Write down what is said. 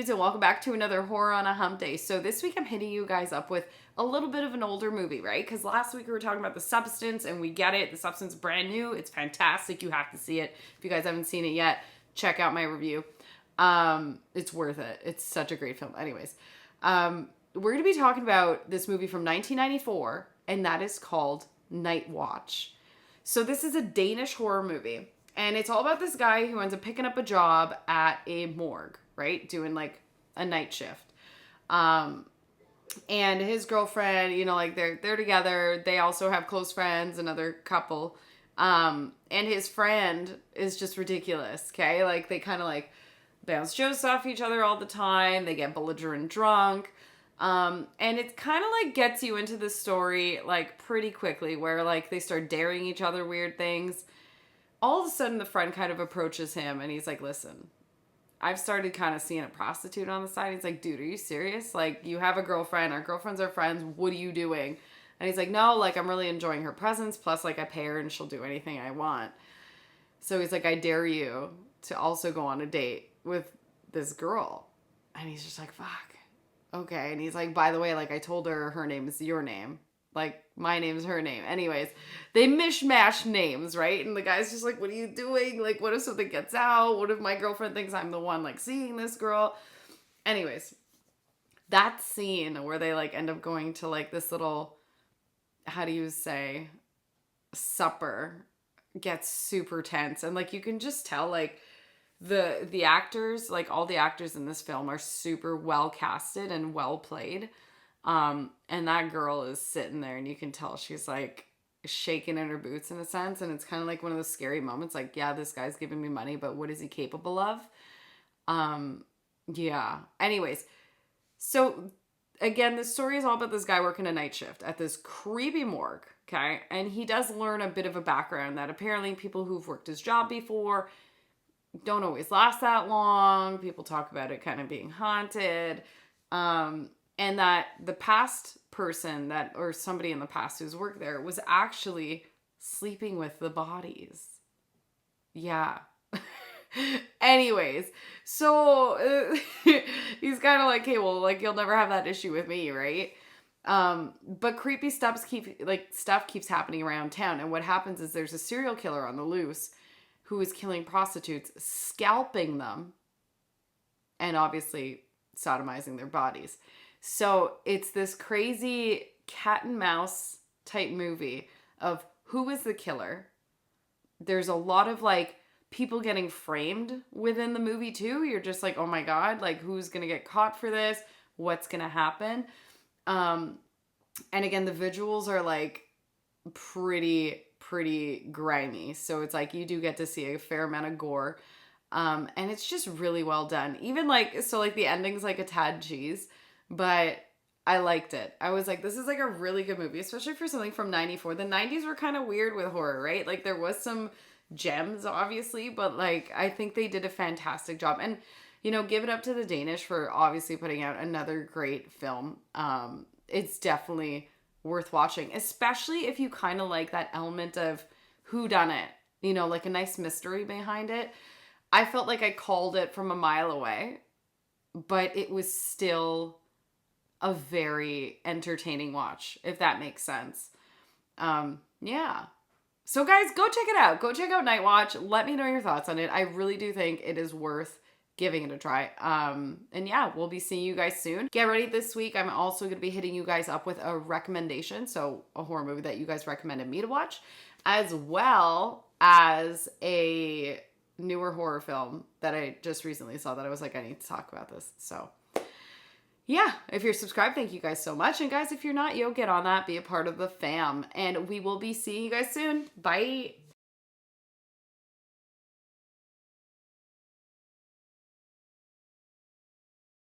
dudes, and welcome back to another Horror on a Hump Day. So this week I'm hitting you guys up with a little bit of an older movie, right? Because last week we were talking about The Substance, and we get it. The Substance is brand new. It's fantastic. You have to see it. If you guys haven't seen it yet, check out my review. It's worth it. It's such a great film. Anyways, we're going to be talking about this movie from 1994, and that is called Nightwatch. So this is a Danish horror movie. And it's all about this guy who ends up picking up a job at a morgue, right? Doing like a night shift. And his girlfriend, you know, like they're together. They also have close friends, another couple. And his friend is just ridiculous, okay? Like they kind of like bounce jokes off each other all the time. They get belligerent drunk. And it kind of like gets you into the story like pretty quickly where like they start daring each other weird things. All of a sudden, the friend kind of approaches him, and he's like, listen, I've started kind of seeing a prostitute on the side. He's like, dude, are you serious? Like, you have a girlfriend. Our girlfriends are friends. What are you doing? And he's like, no, like, I'm really enjoying her presence. Plus, like, I pay her, and she'll do anything I want. So he's like, I dare you to also go on a date with this girl. And he's just like, fuck. Okay. And he's like, by the way, like, I told her name is your name. Like, my name's her name. Anyways, they mishmash names, right? And the guy's just like, what are you doing? Like, what if something gets out? What if my girlfriend thinks I'm the one, like, seeing this girl? Anyways, that scene where they, like, end up going to, like, this little, how do you say, supper gets super tense. And, like, you can just tell, like, the actors, like, all the actors in this film are super well casted and well played. And that girl is sitting there and you can tell she's like shaking in her boots in a sense. And it's kind of like one of those scary moments. Like, yeah, this guy's giving me money, but what is he capable of? Yeah. Anyways. So again, this story is all about this guy working a night shift at this creepy morgue. Okay. And he does learn a bit of a background that apparently people who've worked his job before don't always last that long. People talk about it kind of being haunted. And that the past person or somebody in the past who's worked there was actually sleeping with the bodies. Yeah. Anyways, so he's kind of like, hey, well, like you'll never have that issue with me, right? But creepy stuff keeps happening around town. And what happens is there's a serial killer on the loose who is killing prostitutes, scalping them, and obviously sodomizing their bodies. So it's this crazy cat and mouse type movie of who is the killer. There's a lot of like people getting framed within the movie too. You're just like, oh my God, like who's going to get caught for this? What's going to happen? And again, the visuals are like pretty grimy. So it's like you do get to see a fair amount of gore. And it's just really well done. Even like, so like the ending's like a tad cheese. But I liked it. I was like, this is like a really good movie, especially for something from 94. The 90s were kind of weird with horror, right? Like there was some gems, obviously, but like I think they did a fantastic job. And, you know, give it up to the Danish for obviously putting out another great film. It's definitely worth watching, especially if you kind of like that element of whodunit, you know, like a nice mystery behind it. I felt like I called it from a mile away, but it was still a very entertaining watch, if that makes sense. Yeah. So guys, go check it out. Go check out Nightwatch. Let me know your thoughts on it. I really do think it is worth giving it a try. And yeah, we'll be seeing you guys soon. Get ready this week. I'm also going to be hitting you guys up with a recommendation. So a horror movie that you guys recommended me to watch, as well as a newer horror film that I just recently saw that I was like, I need to talk about this. So yeah, if you're subscribed, thank you guys so much. And guys, if you're not, get on that, be a part of the fam. And we will be seeing you guys soon. Bye.